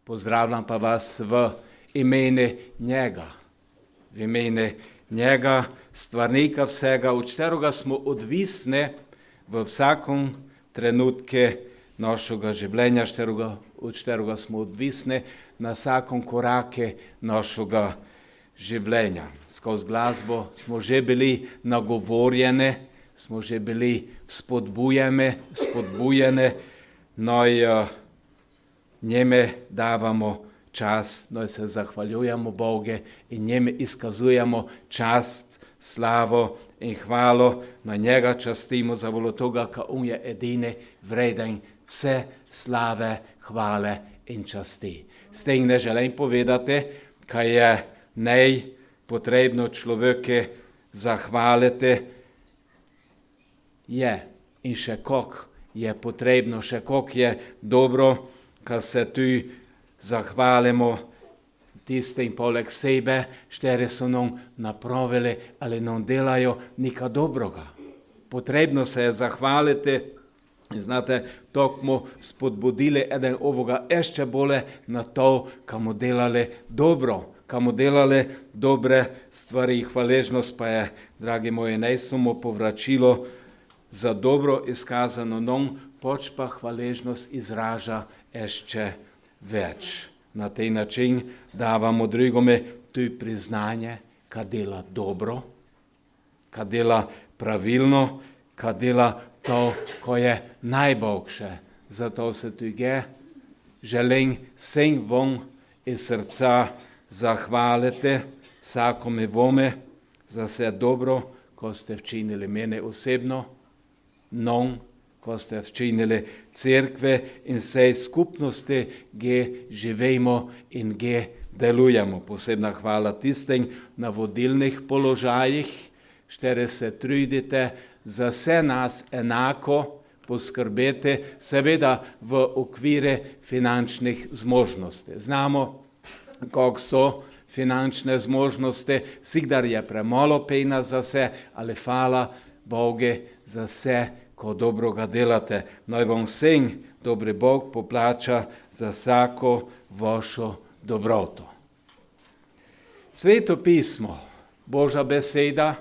Pozdravljam pa vas v imenu njega, v imenu njega, stvarnika vsega, od katerega smo odvisni v vsakom trenutku našega življenja, od katerega smo odvisni na vsakom koraku našega življenja. Skozi glasbo smo že bili nagovorjeni, smo že bili spodbujeni, njeme davamo čas, se zahvaljujemo Bogu in njeme izkazujemo čast, slavo in hvalo, na njega častimo za toga, ker on je edini vreden vse slave, hvale in časti. S tem ne želim povedati, kaj je najpotrebno človeke zahvaliti, je in še koliko je potrebno, še koliko je dobro, kad se tu zahvalimo tistim poleg sebe, štere su nam napravili, ali nam delajo nekaj dobroga. Potrebno se je zahvaliti, znate, to smo spodbudili eden ovoga ještě bolje na to, kamo delali dobro, kamo delali dobre stvari. Hvaležnost pa je, dragi moji, ne samo povračilo za dobro izkazano nam, poč pa hvaležnost izraža ještě več. Na tej način davamo drugome tudi priznanje, kad dela dobro, kad dela pravilno, kad dela to, ko je najboljše. Zato se tudi želim vsem vam iz srca zahvaliti, vsakome vome, za vse dobro, ko ste včinili mene osebno, nam, ko ste včinili cerkve in vsej skupnosti, ge živimo in ge delujemo. Posebna hvala tistim na vodilnih položajih, štere se trudite za vse nas enako poskrbeti, seveda v okvire finančnih zmožnosti. Znamo, kako so finančne zmožnosti, sigdar je premalo pejna za vse, ali hvala Bogu za vse, ko dobro ga delate. Naj vam vsem dobri Bog poplača za vsako vašo dobroto. Sveto pismo, Božja beseda,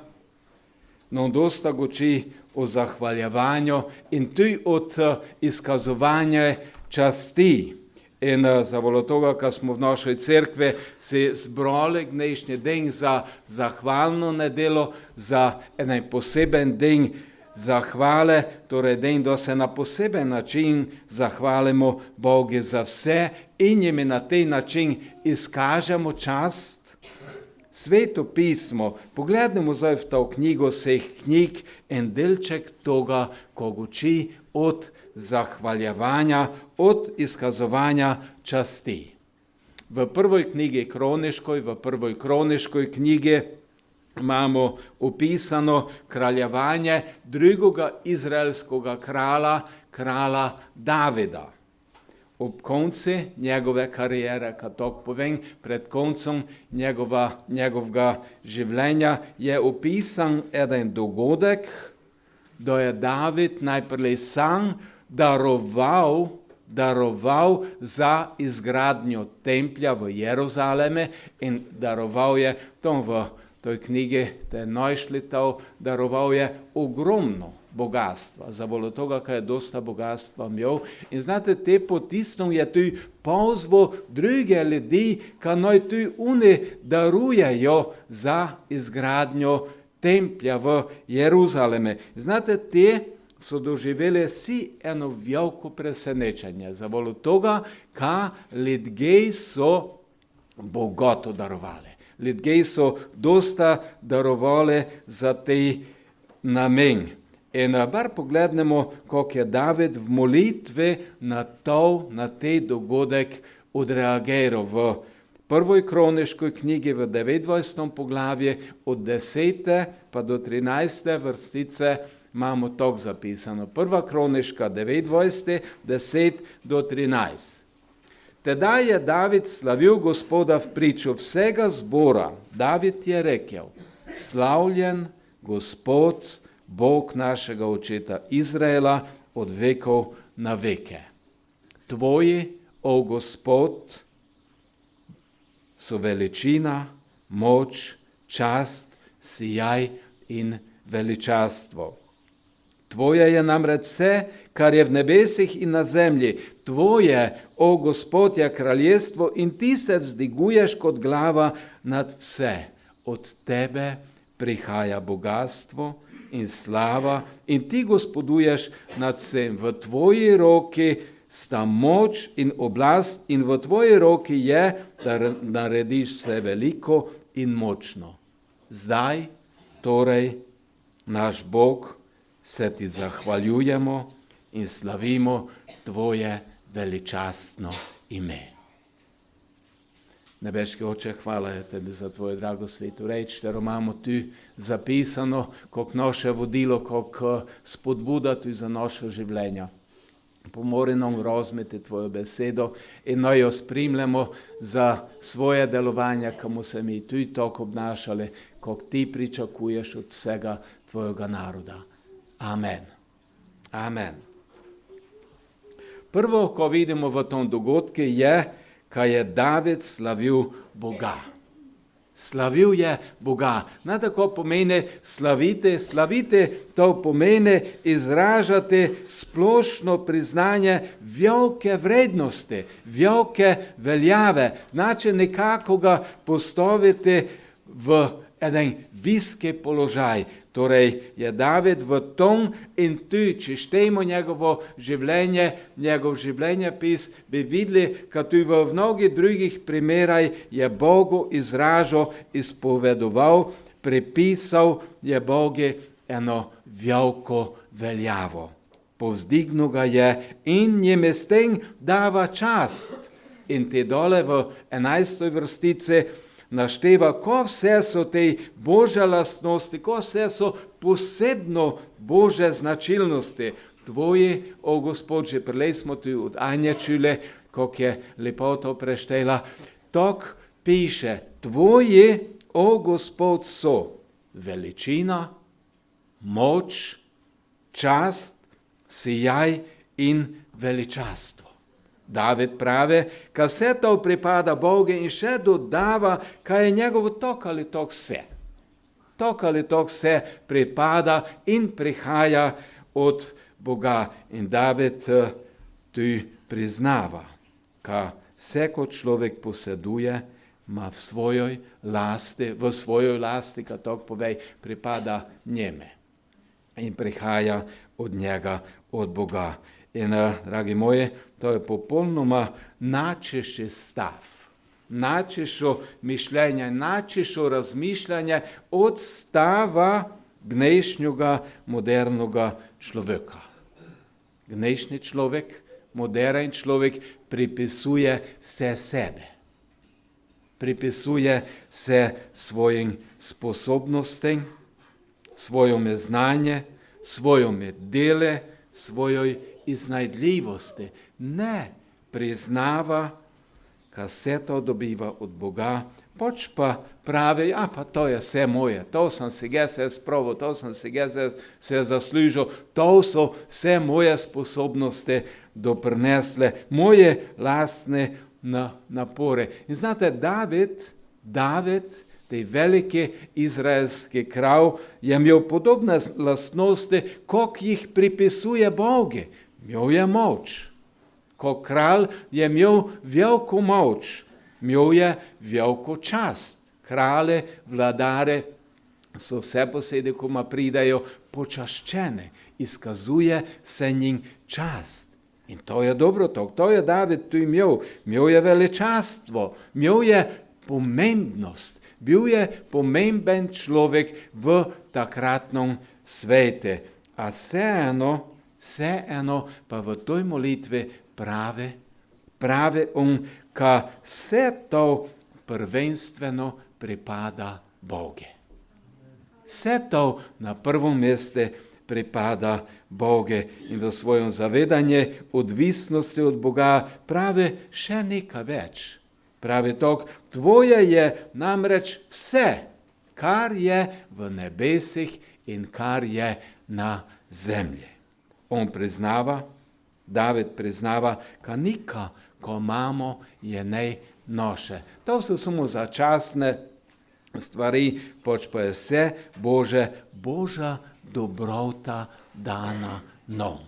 nam dosta goči o zahvaljevanju in tudi od izkazovanja časti. In zavolo toga, kad smo v našoj cerkvi se zbrali dnešni dan za zahvalno nedelo, za en poseben dan zahvale, torej dan, da se na poseben način zahvalimo Bogu za vse in jim na tej način izkažemo čast. Sveto pismo, pogledamo zdaj v to knjigo vseh knjig in delček toga, ko uči od zahvaljevanja, od izkazovanja časti. v prvoj kroniškoj knjigi imamo opisano kraljevanje drugega izraelskega kralja Davida. Ob koncu njegove karijere, kad tako povem, pred koncem njegovega življenja je opisan eden dogodek, da je David najprej sam daroval za izgradnjo templja v Jeruzaleme in daroval je, tam v toj knjigi, te našli to, daroval je ogromno bogatstva, zavolo toga, kaj je dosta bogatstva imel. In znate, te potisnom je tu pozval druge ljudi, kaj naj tu oni darujejo za izgradnjo templja v Jeruzaleme. Znate, te so doživeli vsi eno veliko presenečenje, zavolo toga, kaj ljudje so bogato darovali. Ljudje so dosta darovali za te namen. In bar poglednemo, kako je David v molitvi na te dogodek odreagiral. V prvoj kroniškoj knjigi v 29. poglavje od 10. pa do 13. vrstice imamo tako zapisano. Prva kroniška 29. 10 do 13. Tedaj je David slavil Gospoda v priču vsega zbora. David je rekel: slavljen Gospod, Bog našega očeta Izraela od vekov na veke. Tvoji, o Gospod, so veličina, moč, čast, sijaj in veličastvo. Tvoje je namreč vse, kar je v nebesih in na zemlji. Tvoje, o Gospod, je kraljestvo in ti se vzdiguješ kot glava nad vse. Od tebe prihaja bogatstvo in slava in ti gospoduješ nad vsem. V tvoji roki sta moč in oblast in v tvoji roki je, da narediš vse veliko in močno. Zdaj, torej, naš Bog, se ti zahvaljujemo in slavimo tvoje veličastno ime. Nebeški Oče, hvala je tebi za tvojo drago svetu reč, ter imamo tu zapisano, kako naše vodilo, kako spodbuda tu za naše življenja. Pomori nam razumeti tvojo besedo in naj jo spremljamo za svoje delovanje, kamo se mi tu tako obnašali, kako ti pričakuješ od vsega tvojega naroda. Amen. Amen. Prvo, ko vidimo v tom dogodku, je, kaj je David slavil Boga. Slavil je Boga. Na tako pomeni slaviti. Slaviti to pomeni izražati splošno priznanje velike vrednosti, velike veljave. Znači nekako ga postaviti v eden viski položaj. Torej je David v tom in tu, če štejmo njegov življenjepis, bi videli, kad tu v mnogih drugih primeraj je Bogu izražal, izpovedoval, pripisal je Bogu eno veliko veljavo. Povzdignil ga je in njim s tem dava čast. In te dole v 11. vrstici našteva, ko vse so te Božje lastnosti, ko vse so posebno Božje značilnosti. Tvoji, o Gospod, že prej smo tu od Anje čuli, kako je lepo to preštela. Tako piše, tvoji, o Gospod, so veličina, moč, čast, sijaj in veličastvo. David pravi, kad vse to pripada Bogu in še dodava, kaj je njegovo tok ali tok vse. Tok ali tok vse pripada in prihaja od Boga. In David tu priznava, kaj vse kot človek poseduje, ima v svojoj lasti, kad tok povej, pripada njeme. In prihaja od njega, od Boga. In, dragi moji, to je popolnoma načeši stav, načešo mišljenje, načešo razmišljanje od stava dnešnjega modernoga človeka. Dnešni človek, moderen človek pripisuje vse sebe. pripisuje se svojim sposobnostem, svojome znanje, svojome dele, svojoj iznajdljivosti. Ne priznava, kad se to dobiva od Boga, pač pa pravi, pa to je vse moje, to sem si ga se spravil, to sem si ga se zaslužil, to so vse moje sposobnosti doprinesle, moje lastne napore. In znate, David, tej veliki izraelski kralj, je imel podobne lastnosti, kot jih pripisuje Bogu. Imel je moč. Kot kralj je imel veliko moč, imel je veliko čast. Kralje, vladare so vse posebej, ko pridajo, počaščene, izkazuje se njim čast. In to je dobro, to je David tu imel. Imel je veličastvo, imel je pomembnost, bil je pomemben človek v takratnom svete. A vseeno pa v toj molitvi pravi on, ka vse to prvenstveno pripada Bogu. Vse to na prvom mestu pripada Bogu in v svojem zavedanju odvisnosti od Boga pravi še nekaj več. Pravi to, tvoje je namreč vse, kar je v nebesih in kar je na zemlji. On priznava, David priznava, ka nika, ko imamo, je nej noše. To so samo začasne stvari, pač pa je vse Božja dobrota dana nam.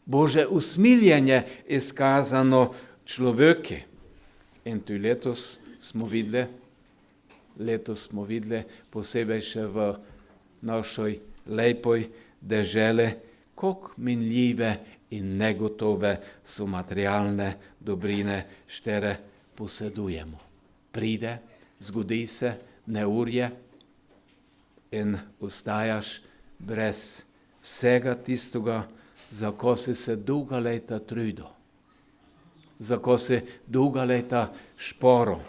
Božje usmiljenje izkazano človeku. In tu letos smo videli, posebej še v našoj lepoj deželi, kako minljive in negotove so materialne dobrine, štere posedujemo. Pride, zgodi se neurje in ostajaš brez vsega tistega, za ko si se dolga leta trudil, za ko si dolga leta šporil,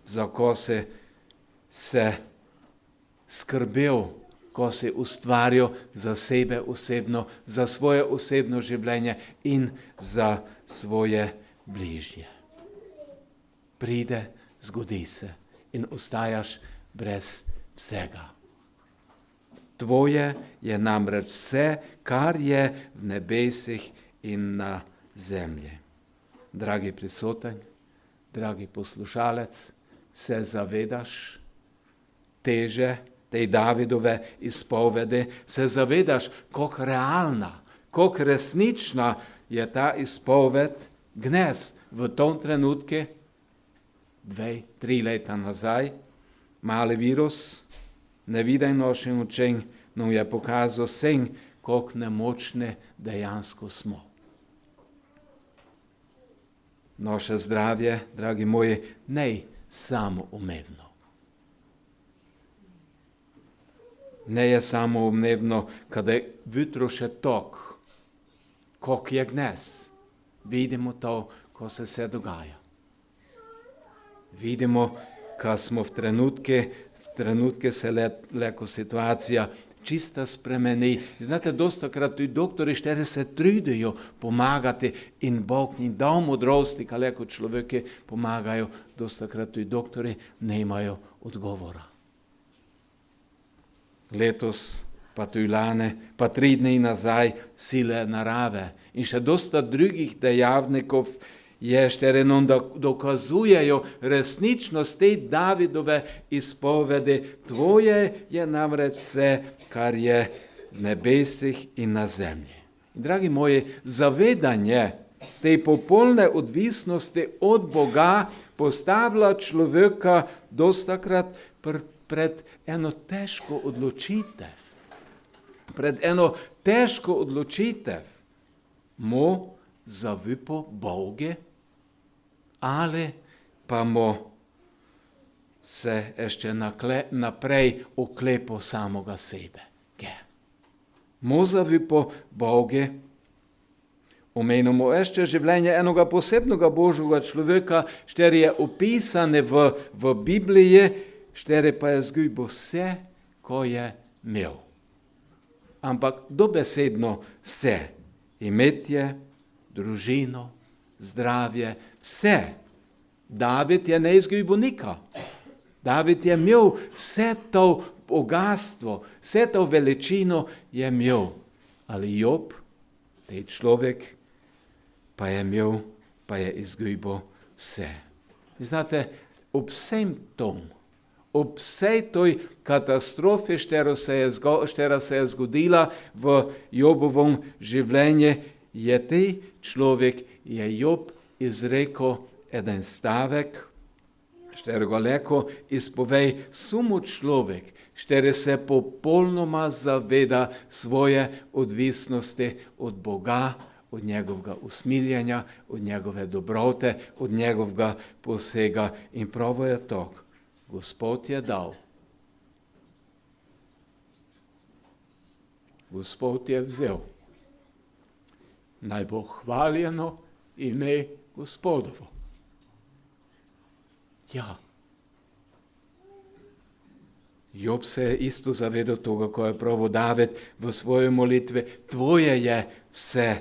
za ko si se skrbel, ko si ustvaril za sebe osebno, za svoje osebno življenje in za svoje bližnje. Pride, zgodi se in ostajaš brez vsega. Tvoje je namreč vse, kar je v nebesih in na zemlji. Dragi prisoten, dragi poslušalec, se zavedaš teže tej Davidove izpovedi, se zavedaš, kako realna, kako resnična je ta izpoved gnez v tom trenutku, 2-3 leta nazaj, mali virus, neviden našim očem, nam je pokazal vsem, kako nemočne dejansko smo. Naše zdravje, dragi moji, ne samoumevno. Ne je samoumevno, kada je jutro še tok, kako je gnez. Vidimo to, ko se vse dogaja. Vidimo, ko smo v trenutke se leko situacija čista spremeni. Znate, dostakrat tudi doktori štere se trudijo pomagati in Bog njim dal modrosti, ka leko človeke pomagajo, dostakrat tudi doktori nemajo odgovora. Letos, pa tudi lane, pa 3 dni nazaj sile narave in še dosta drugih dejavnikov je štere nam dokazujejo resničnost te Davidove izpovedi. Tvoje je namreč vse, kar je v nebesih in na zemlji. Dragi moji, zavedanje te popolne odvisnosti od Boga postavlja človeka dostakrat pred eno težko odločitev. Pred eno težko odločitev. Mo zavipo Bogu ali pa mo se ještě naprej oklepo samoga sebe. Mo zavipo Bogu, Omenimo ešte življenje enoga posebnoga Božjega človeka, štere je opisane v Bibliji, štere pa je zgubil vse, ko je imel. Ampak dobesedno vse. Imetje, družino, zdravje, vse. David je ne izgubil nika. David je imel vse to bogatstvo, vse to veličino je imel. Ali Job, tej človek, pa je izgubil vse. Znate, ob vsem tom, ob vsej toj katastrofi, štera se je zgodila v Jobovom življenju, je tej človek, je Job izrekel eden stavek, šterega leko izpovej samo človek, štere se popolnoma zaveda svoje odvisnosti od Boga, od njegovega usmiljenja, od njegove dobrote, od njegovega posega. In pravo je to, Gospod je dal. Gospod je vzel. Naj bo hvaljeno ime Gospodovo. Ja. Job se je isto zavedal toga, ko je pravo David v svoji molitvi, tvoje je vse,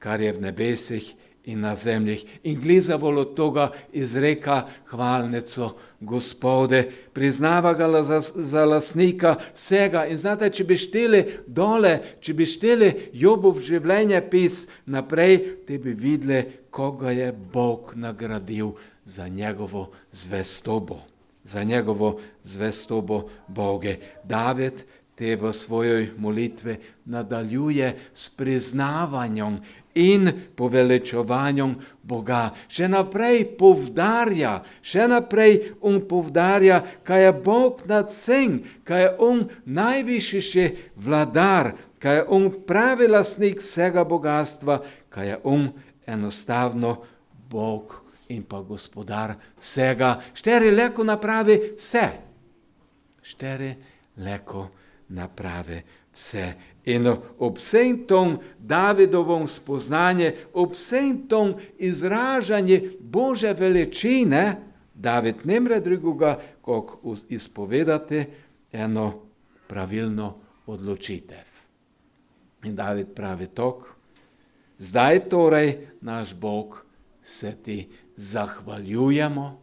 kar je v nebesih in na zemljih. In glizavol od toga izreka hvalnico Gospode, priznava ga za lastnika vsega. In znate, če bi šteli dole, če bi šteli Jobov življenjepis naprej, te bi videli, koga je Bog nagradil za njegovo zvestobo. Za njegovo zvestobo Boge. David te v svojoj molitvi nadaljuje s priznavanjem in poveličevanjem Boga. Še naprej povdarja, kaj je Bog nad vsem, kaj je on najvišji vladar, kaj je on pravi lastnik vsega bogatstva, kaj je on enostavno Bog in pa gospodar vsega. Štere leko napravi vse. Štere leko napravi vse. In ob vsem tom Davidovom spoznanje, ob vsem tom izražanje Bože veličine, David ne more drugoga, kot izpovedati eno pravilno odločitev. In David pravi tok, zdaj torej naš Bog se ti zahvaljujemo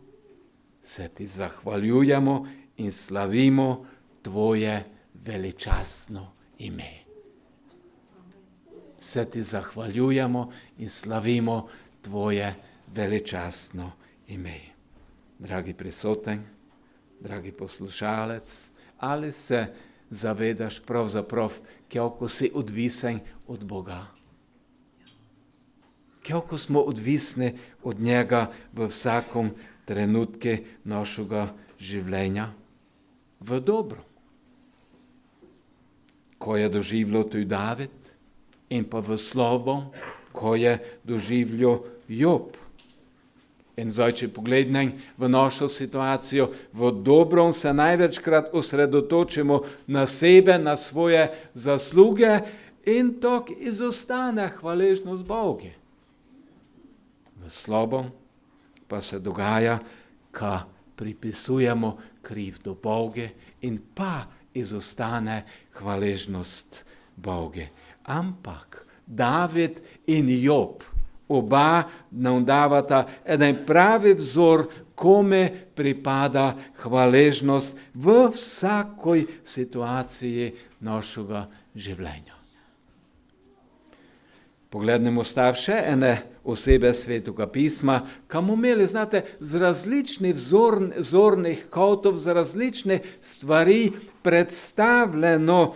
in slavimo tvoje veličastno ime. Se ti zahvaljujemo in slavimo tvoje veličastno ime. Dragi prisoten, dragi poslušalec, ali se zavedaš pravzaprav, kako si odvisen od Boga? Kako smo odvisni od njega v vsakom trenutku našega življenja? V dobro. Ko je doživljal tudi David, in pa v slovo, ko je doživljal Job. In zdaj, če poglednem v našo situacijo, v dobrom se največkrat osredotočimo na sebe, na svoje zasluge in tako izostane hvaležnost Bogu. V slabom pa se dogaja, ko pripisujemo krivdo Bogu in pa izostane hvaležnost Bogu. Ampak David in Job, oba nam davata eden pravi vzor, kome pripada hvaležnost v vsakoj situaciji našega življenja. Poglednimo stav še ene osebe Svetega pisma, kam imeli, znate, z različnih zornih kotov, z različne stvari predstavljeno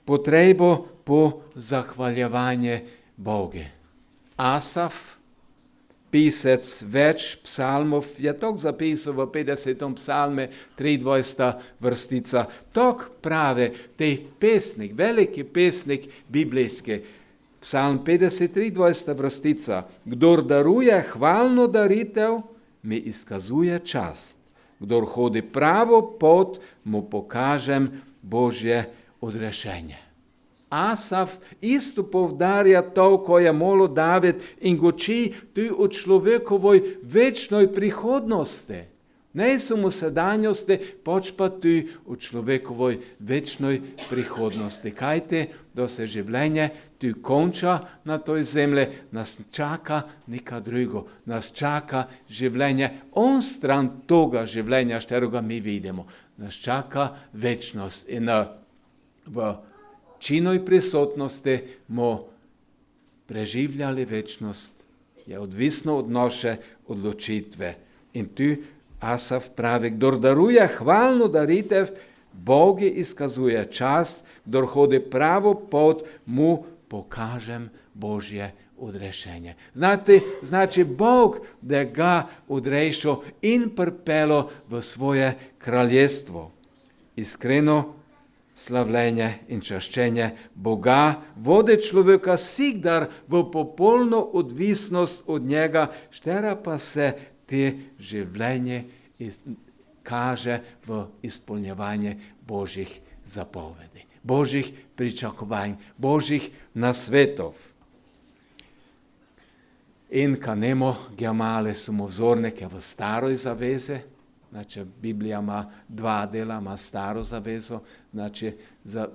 potrebo po zahvaljevanje Bogu. Asaf, pisec več psalmov, je tako zapisal v 50. psalme, 23. vrstica. Tako pravi tej pesnik, veliki pesnik biblijski. Psalm 53. 20. vrstica. Kdor daruje hvalno daritev, mi izkazuje čast. Kdor hodi pravo pot, mu pokažem Božje odrešenje. Asaf isto povdarja to, ko je molil David in goči tu o človekovoj večnoj prihodnosti. Ne samo sedanjosti, pač pa tu o človekovoj večnoj prihodnosti. Kajte, da se življenje tu konča na toj zemlji, nas čaka nekaj drugo. Nas čaka življenje on stran toga življenja, šterega mi vidimo. Nas čaka večnost in v činoj prisotnosti bomo preživljali večnost, je odvisno od naše odločitve. In tu Asaf pravi, kdor daruje hvalno daritev, Bogu izkazuje čast, kdor hodi pravo pot, mu pokažem Božje odrešenje. Znači Bog, da ga odrešil in pripelo v svoje kraljestvo. Iskreno slavljenje in čaščenje Boga vodi človeka sigdar v popolno odvisnost od njega, štera pa se te življenje kaže v izpolnjevanje Božjih zapovedi, Božjih pričakovanj, Božjih nasvetov. In kanemo male samo vzornike v staroj zaveze, znači Biblija ima dva dela, ima staro zavezo, znači za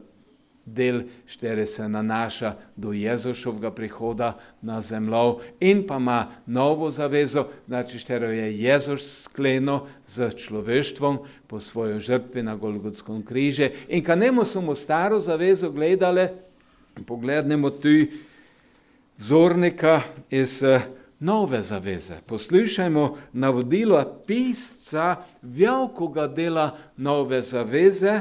del, štere se nanaša do Jezušovega prihoda na zemljo, in pa ima novo zavezo, znači štero je Jezus sklenil z človeštvom po svojo žrtvi na Golgotskom križe. In kad nemo samo staro zavezo gledali, poglednemo tu vzornika iz nove zaveze. Poslušajmo navodilo pisca velikega dela nove zaveze,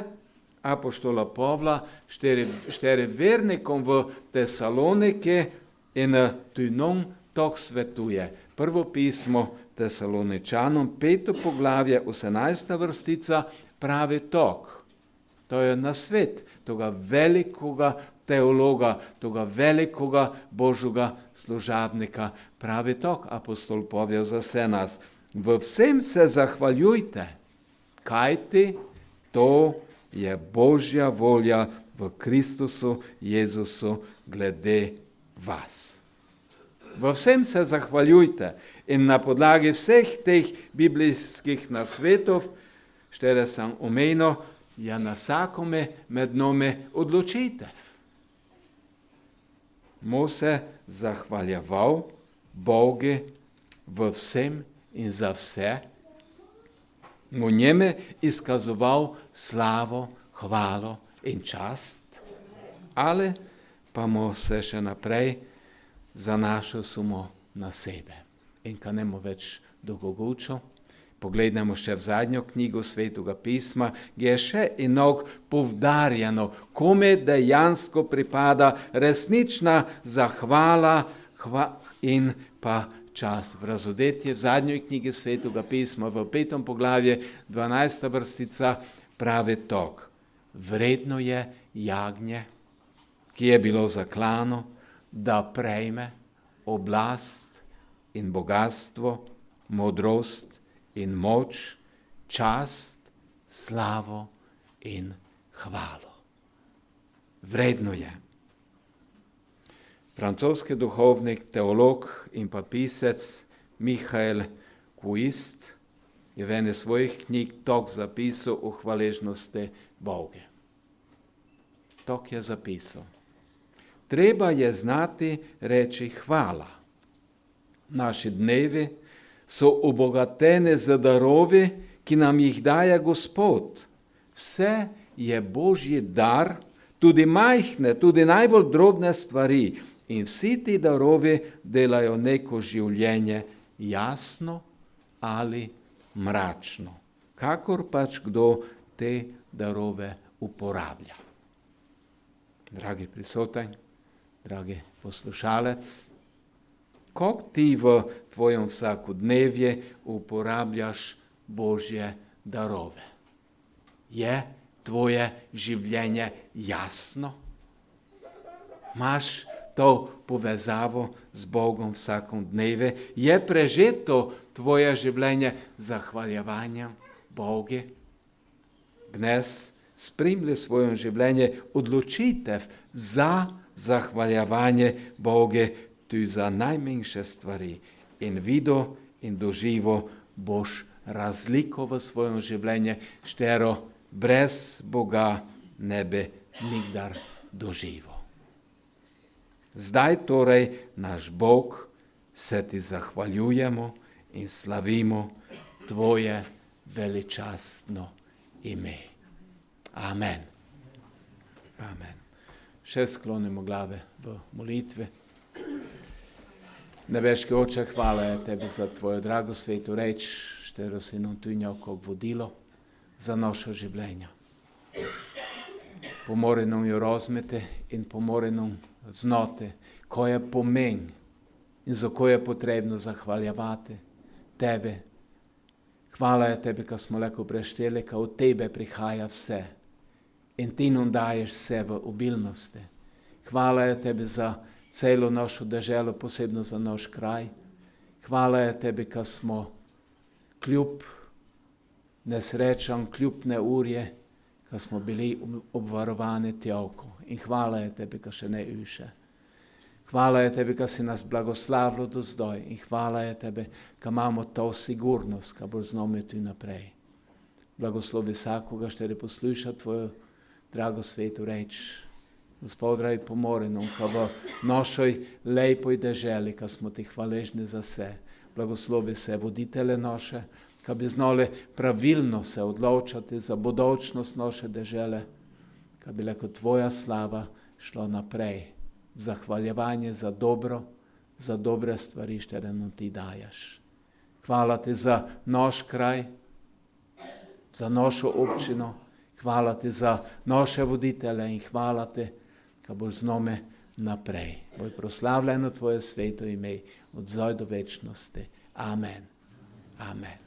apoštola Pavla, štere vernikom v Tesalonike in tu nam tak svetuje. Prvo pismo Tesaloničanom, 5. poglavje, 18. vrstica, pravi tak. To je nasvet toga velikega teologa, toga velikega Božjega služabnika. Pravi tak, apostol Pavel za vse nas. V vsem se zahvaljujte, kajti to je Božja volja v Kristusu Jezusu glede vas. V vsem se zahvaljujte in na podlagi vseh teh biblijskih nasvetov, štere sem omenil, je na vsakome med nami odločitev. Mo se zahvaljeval Bogu v vsem in za vse, mu njeme izkazoval slavo, hvalo in čast, ali pa mu se še naprej zanašal samo na sebe. In kad nemo več dolgogučo, pogledamo še v zadnjo knjigo Svetega pisma, gdje je še enog povdarjeno, kome dejansko pripada resnična zahvala in pa čas. V razodetje v zadnjoj knjigi Svetega pisma v 5. poglavje 12. vrstica pravi tak. Vredno je jagnje, ki je bilo zaklano, da prejme oblast in bogatstvo, modrost in moč, čast, slavo in hvalo. Vredno je. Francoski duhovnik, teolog in pa pisec Michael Kuist je v eni svojih knjig tak zapisal o hvaležnosti Boga. Tak je zapisal. Treba je znati reči hvala. Naši dnevi so obogatene z darovi, ki nam jih daje Gospod. Vse je Božji dar, tudi majhne, tudi najbolj drobne stvari. In vsi ti darovi delajo neko življenje jasno ali mračno. Kakor pač kdo te darove uporablja. Dragi prisoten, dragi poslušalec, kako ti v tvojem vsakodnevje uporabljaš Božje darove? Je tvoje življenje jasno? Imaš to povezavo z Bogom vsakodnevje? Je prežeto tvoje življenje zahvaljevanjem Bogu? Dnes spremlja svoje življenje odločitev za zahvaljevanje Boge tudi za najmenjše stvari. In videl in doživel boš razliko v svojem življenju, štero brez Boga ne bi nikdar doživel. Zdaj torej naš Bog se ti zahvaljujemo in slavimo tvoje veličastno ime. Amen. Amen. Še sklonimo glave v molitvi. Nebeški Oče, hvala tebi za tvojo drago svetu reč, štero si nam tu nekako vodilo za naše življenje. Pomori nam jo razumeti in pomori nam znati, ko je pomen in za ko je potrebno zahvaljevati tebe. Hvala tebi, ko smo lahko prešteli, ko od tebe prihaja vse in ti nam daješ vse v obilnosti. Hvala tebi za celo našo deželo, posebno za naš kraj. Hvala tebi, ko smo kljub nesrečam, kljub neurje, ko smo bili obvarovani tjavko. In hvala tebi, ko še ne više. Hvala tebi, ko si nas blagoslavljal do zdaj. In hvala tebi, ko imamo to sigurnost, ko boš z nami tu naprej. Blagoslovi vsakoga, štiri posluša tvojo drago svetu reč. Gospod, dragi, pomori nam, ko v našoj lepoj deželi, ko smo ti hvaležni za vse. Blagoslovi se voditele naše, ko bi znali pravilno se odločati za bodočnost naše dežele, ko bi lahko tvoja slava šla naprej. Zahvaljevanje za dobro, za dobre stvari, štere nam ti daješ. Hvala ti za naš kraj, za našo občino, hvala ti za naše voditele in hvala ti, ko boš z nami naprej. Boj proslavljeno tvoje sveto ime od zdaj do večnosti. Amen. Amen.